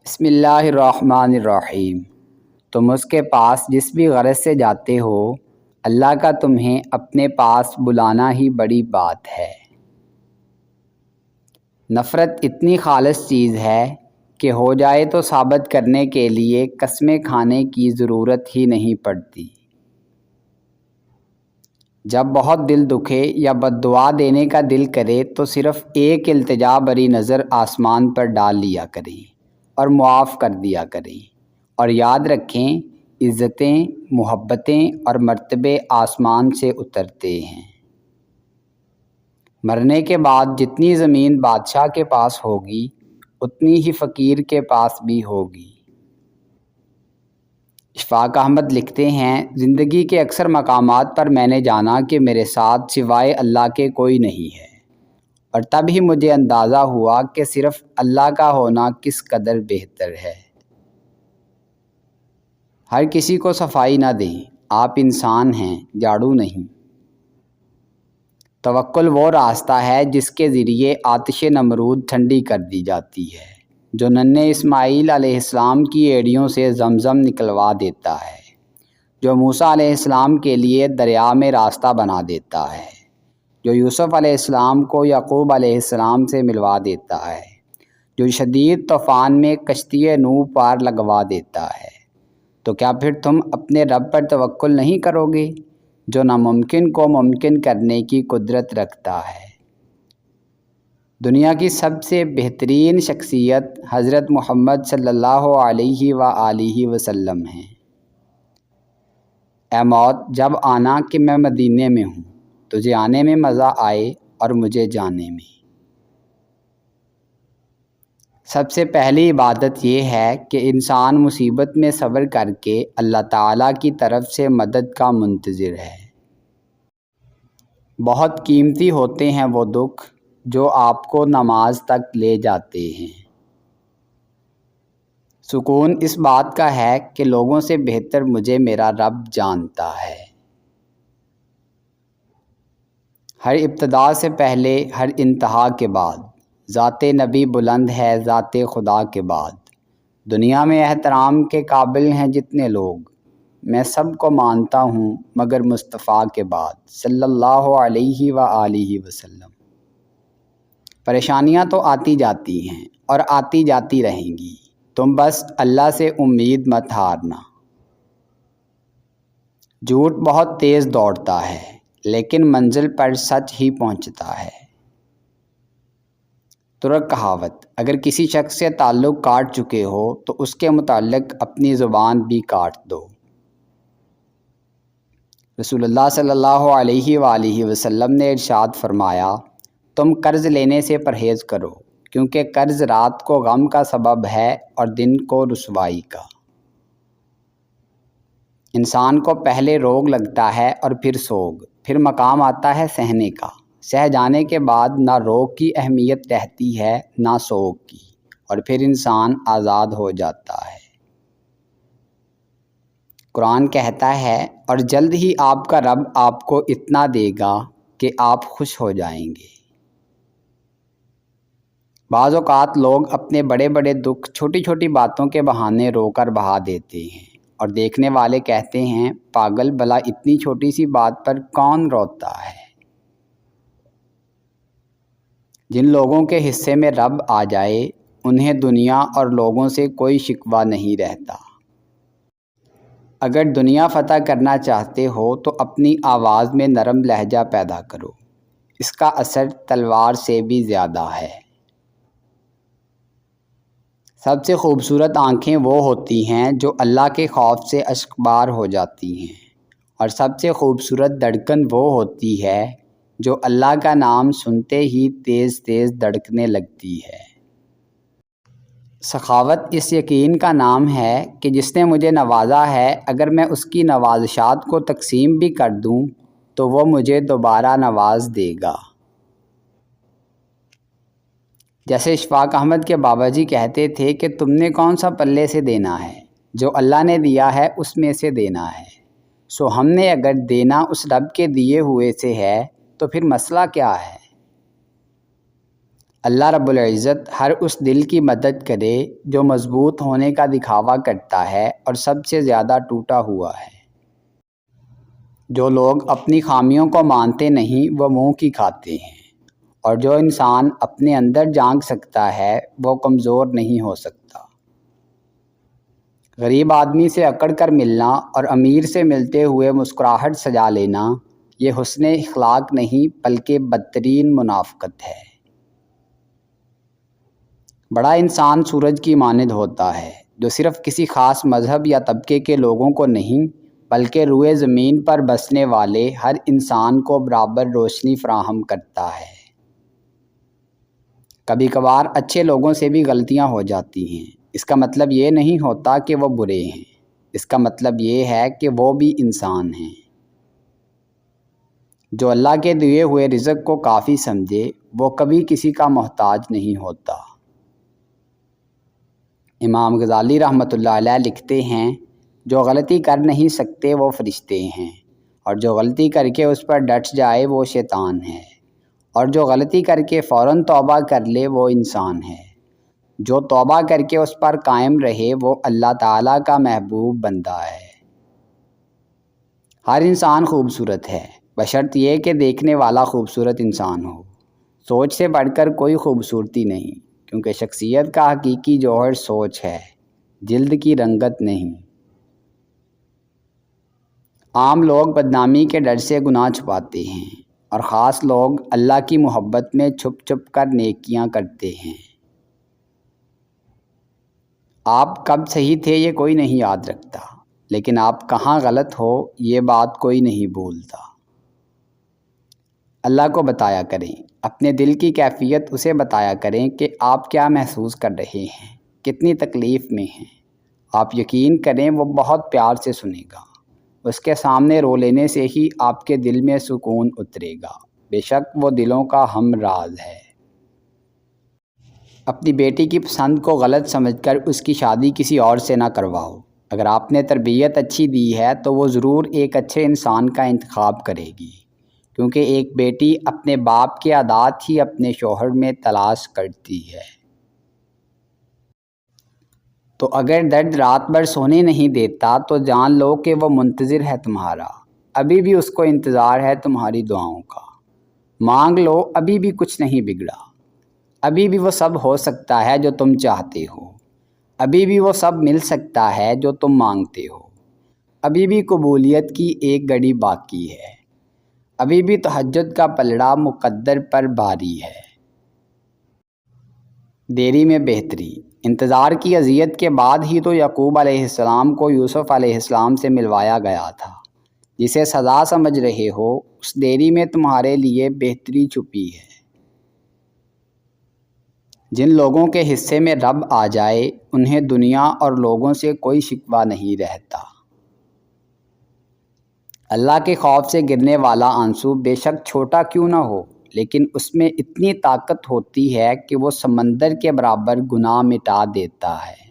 بسم اللہ الرحمن الرحیم۔ تم اس کے پاس جس بھی غرض سے جاتے ہو، اللہ کا تمہیں اپنے پاس بلانا ہی بڑی بات ہے۔ نفرت اتنی خالص چیز ہے کہ ہو جائے تو ثابت کرنے کے لیے قسمیں کھانے کی ضرورت ہی نہیں پڑتی۔ جب بہت دل دکھے یا بد دعا دینے کا دل کرے تو صرف ایک التجا بری نظر آسمان پر ڈال لیا کریں اور معاف کر دیا کریں، اور یاد رکھیں عزتیں، محبتیں اور مرتبے آسمان سے اترتے ہیں۔ مرنے کے بعد جتنی زمین بادشاہ کے پاس ہوگی اتنی ہی فقیر کے پاس بھی ہوگی۔ اشفاق احمد لکھتے ہیں، زندگی کے اکثر مقامات پر میں نے جانا کہ میرے ساتھ سوائے اللہ کے کوئی نہیں ہے، اور تب ہی مجھے اندازہ ہوا کہ صرف اللہ کا ہونا کس قدر بہتر ہے۔ ہر کسی کو صفائی نہ دیں، آپ انسان ہیں، جھاڑو نہیں۔ توکل وہ راستہ ہے جس کے ذریعے آتش نمرود ٹھنڈی کر دی جاتی ہے، جو ننھے اسماعیل علیہ السلام کی ایڑیوں سے زمزم نکلوا دیتا ہے، جو موسیٰ علیہ السلام کے لیے دریا میں راستہ بنا دیتا ہے، جو یوسف علیہ السلام کو یعقوب علیہ السلام سے ملوا دیتا ہے، جو شدید طوفان میں کشتی نوح پار لگوا دیتا ہے۔ تو کیا پھر تم اپنے رب پر توکل نہیں کرو گے جو ناممکن کو ممکن کرنے کی قدرت رکھتا ہے؟ دنیا کی سب سے بہترین شخصیت حضرت محمد صلی اللہ علیہ وآلہ وسلم ہیں۔ اے موت، جب آنا کہ میں مدینے میں ہوں، تجھے آنے میں مزہ آئے اور مجھے جانے میں۔ سب سے پہلی عبادت یہ ہے کہ انسان مصیبت میں صبر کر کے اللہ تعالیٰ کی طرف سے مدد کا منتظر ہے۔ بہت قیمتی ہوتے ہیں وہ دکھ جو آپ کو نماز تک لے جاتے ہیں۔ سکون اس بات کا ہے کہ لوگوں سے بہتر مجھے میرا رب جانتا ہے۔ ہر ابتدا سے پہلے، ہر انتہا کے بعد، ذات نبی بلند ہے ذات خدا کے بعد۔ دنیا میں احترام کے قابل ہیں جتنے لوگ، میں سب کو مانتا ہوں مگر مصطفیٰ کے بعد صلی اللہ علیہ وآلہ وسلم۔ پریشانیاں تو آتی جاتی ہیں اور آتی جاتی رہیں گی، تم بس اللہ سے امید مت ہارنا۔ جھوٹ بہت تیز دوڑتا ہے لیکن منزل پر سچ ہی پہنچتا ہے۔ ترک کہاوت، اگر کسی شخص سے تعلق کاٹ چکے ہو تو اس کے متعلق اپنی زبان بھی کاٹ دو۔ رسول اللہ صلی اللہ علیہ وآلہ وسلم نے ارشاد فرمایا، تم قرض لینے سے پرہیز کرو، کیونکہ قرض رات کو غم کا سبب ہے اور دن کو رسوائی کا۔ انسان کو پہلے روگ لگتا ہے اور پھر سوگ، پھر مقام آتا ہے سہنے کا۔ سہ جانے کے بعد نہ روگ کی اہمیت رہتی ہے نہ سوگ کی، اور پھر انسان آزاد ہو جاتا ہے۔ قرآن کہتا ہے، اور جلد ہی آپ کا رب آپ کو اتنا دے گا کہ آپ خوش ہو جائیں گے۔ بعض اوقات لوگ اپنے بڑے بڑے دکھ چھوٹی چھوٹی باتوں کے بہانے رو کر بہا دیتے ہیں، اور دیکھنے والے کہتے ہیں، پاگل، بھلا اتنی چھوٹی سی بات پر کون روتا ہے؟ جن لوگوں کے حصے میں رب آ جائے انہیں دنیا اور لوگوں سے کوئی شکوہ نہیں رہتا۔ اگر دنیا فتح کرنا چاہتے ہو تو اپنی آواز میں نرم لہجہ پیدا کرو، اس کا اثر تلوار سے بھی زیادہ ہے۔ سب سے خوبصورت آنکھیں وہ ہوتی ہیں جو اللہ کے خوف سے اشکبار ہو جاتی ہیں، اور سب سے خوبصورت دھڑکن وہ ہوتی ہے جو اللہ کا نام سنتے ہی تیز تیز دھڑکنے لگتی ہے۔ سخاوت اس یقین کا نام ہے کہ جس نے مجھے نوازا ہے، اگر میں اس کی نوازشات کو تقسیم بھی کر دوں تو وہ مجھے دوبارہ نواز دے گا۔ جیسے اشفاق احمد کے بابا جی کہتے تھے کہ تم نے کون سا پلے سے دینا ہے، جو اللہ نے دیا ہے اس میں سے دینا ہے۔ سو ہم نے اگر دینا اس رب کے دیے ہوئے سے ہے تو پھر مسئلہ کیا ہے؟ اللہ رب العزت ہر اس دل کی مدد کرے جو مضبوط ہونے کا دکھاوا کرتا ہے اور سب سے زیادہ ٹوٹا ہوا ہے۔ جو لوگ اپنی خامیوں کو مانتے نہیں وہ منہ کی کھاتے ہیں، اور جو انسان اپنے اندر جھانک سکتا ہے وہ کمزور نہیں ہو سکتا۔ غریب آدمی سے اکڑ کر ملنا اور امیر سے ملتے ہوئے مسکراہٹ سجا لینا یہ حسن اخلاق نہیں بلکہ بدترین منافقت ہے۔ بڑا انسان سورج کی مانند ہوتا ہے جو صرف کسی خاص مذہب یا طبقے کے لوگوں کو نہیں بلکہ روئے زمین پر بسنے والے ہر انسان کو برابر روشنی فراہم کرتا ہے۔ کبھی کبھار اچھے لوگوں سے بھی غلطیاں ہو جاتی ہیں، اس کا مطلب یہ نہیں ہوتا کہ وہ برے ہیں، اس کا مطلب یہ ہے کہ وہ بھی انسان ہیں۔ جو اللہ کے دیے ہوئے رزق کو کافی سمجھے وہ کبھی کسی کا محتاج نہیں ہوتا۔ امام غزالی رحمۃ اللہ علیہ لکھتے ہیں، جو غلطی کر نہیں سکتے وہ فرشتے ہیں، اور جو غلطی کر کے اس پر ڈٹ جائے وہ شیطان ہے، اور جو غلطی کر کے فوراً توبہ کر لے وہ انسان ہے۔ جو توبہ کر کے اس پر قائم رہے وہ اللہ تعالیٰ کا محبوب بندہ ہے۔ ہر انسان خوبصورت ہے بشرط یہ کہ دیکھنے والا خوبصورت انسان ہو۔ سوچ سے بڑھ کر کوئی خوبصورتی نہیں، کیونکہ شخصیت کا حقیقی جوہر سوچ ہے، جلد کی رنگت نہیں۔ عام لوگ بدنامی کے ڈر سے گناہ چھپاتے ہیں، اور خاص لوگ اللہ کی محبت میں چھپ چھپ کر نیکیاں کرتے ہیں۔ آپ کب صحیح تھے یہ کوئی نہیں یاد رکھتا، لیکن آپ کہاں غلط ہو یہ بات کوئی نہیں بھولتا۔ اللہ کو بتایا کریں، اپنے دل کی کیفیت اسے بتایا کریں کہ آپ کیا محسوس کر رہے ہیں، کتنی تکلیف میں ہیں۔ آپ یقین کریں وہ بہت پیار سے سنے گا، اس کے سامنے رو لینے سے ہی آپ کے دل میں سکون اترے گا، بے شک وہ دلوں کا ہم راز ہے۔ اپنی بیٹی کی پسند کو غلط سمجھ کر اس کی شادی کسی اور سے نہ کرواؤ۔ اگر آپ نے تربیت اچھی دی ہے تو وہ ضرور ایک اچھے انسان کا انتخاب کرے گی، کیونکہ ایک بیٹی اپنے باپ کے عادات ہی اپنے شوہر میں تلاش کرتی ہے۔ تو اگر درد رات بھر سونے نہیں دیتا تو جان لو کہ وہ منتظر ہے تمہارا، ابھی بھی اس کو انتظار ہے تمہاری دعاؤں کا۔ مانگ لو، ابھی بھی کچھ نہیں بگڑا، ابھی بھی وہ سب ہو سکتا ہے جو تم چاہتے ہو، ابھی بھی وہ سب مل سکتا ہے جو تم مانگتے ہو، ابھی بھی قبولیت کی ایک گھڑی باقی ہے، ابھی بھی تہجد کا پلڑا مقدر پر باری ہے۔ دیری میں بہتری، انتظار کی اذیت کے بعد ہی تو یعقوب علیہ السلام کو یوسف علیہ السلام سے ملوایا گیا تھا۔ جسے سزا سمجھ رہے ہو اس دیری میں تمہارے لیے بہتری چھپی ہے۔ جن لوگوں کے حصے میں رب آ جائے انہیں دنیا اور لوگوں سے کوئی شکوہ نہیں رہتا۔ اللہ کے خوف سے گرنے والا آنسو بے شک چھوٹا کیوں نہ ہو، لیکن اس میں اتنی طاقت ہوتی ہے کہ وہ سمندر کے برابر گناہ مٹا دیتا ہے۔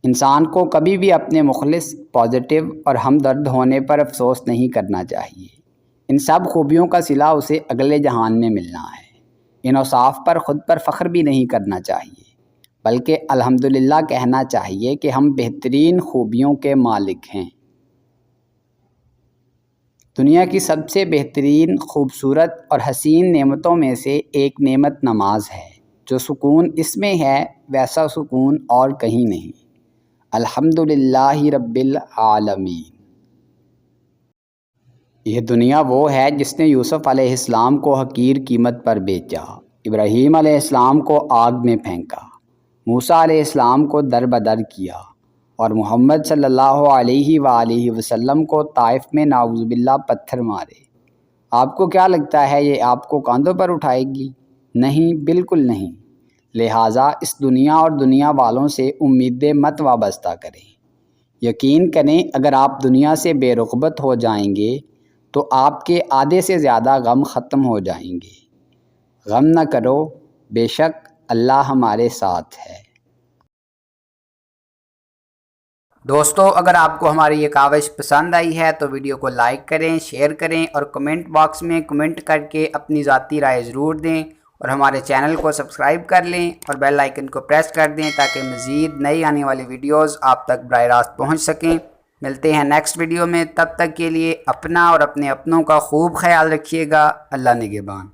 انسان کو کبھی بھی اپنے مخلص، پازیٹیو اور ہمدرد ہونے پر افسوس نہیں کرنا چاہیے۔ ان سب خوبیوں کا صلہ اسے اگلے جہان میں ملنا ہے۔ ان اوصاف پر خود پر فخر بھی نہیں کرنا چاہیے، بلکہ الحمدللہ کہنا چاہیے کہ ہم بہترین خوبیوں کے مالک ہیں۔ دنیا کی سب سے بہترین، خوبصورت اور حسین نعمتوں میں سے ایک نعمت نماز ہے۔ جو سکون اس میں ہے ویسا سکون اور کہیں نہیں۔ الحمدللہ رب العالمین۔ یہ دنیا وہ ہے جس نے یوسف علیہ السلام کو حقیر قیمت پر بیچا، ابراہیم علیہ السلام کو آگ میں پھینکا، موسیٰ علیہ السلام کو در بدر کیا، اور محمد صلی اللہ علیہ وآلہ وسلم کو طائف میں نعوذ باللہ پتھر مارے۔ آپ کو کیا لگتا ہے یہ آپ کو کاندھوں پر اٹھائے گی؟ نہیں، بالکل نہیں۔ لہٰذا اس دنیا اور دنیا والوں سے امیدیں مت وابستہ کریں۔ یقین کریں اگر آپ دنیا سے بے رغبت ہو جائیں گے تو آپ کے آدھے سے زیادہ غم ختم ہو جائیں گے۔ غم نہ کرو، بے شک اللہ ہمارے ساتھ ہے۔ دوستو اگر آپ کو ہماری یہ کاوش پسند آئی ہے تو ویڈیو کو لائک کریں، شیئر کریں اور کمنٹ باکس میں کمنٹ کر کے اپنی ذاتی رائے ضرور دیں، اور ہمارے چینل کو سبسکرائب کر لیں اور بیل آئیکن کو پریس کر دیں تاکہ مزید نئی آنے والی ویڈیوز آپ تک براہ راست پہنچ سکیں۔ ملتے ہیں نیکسٹ ویڈیو میں، تب تک کے لیے اپنا اور اپنے اپنوں کا خوب خیال رکھیے گا۔ اللہ نگہبان۔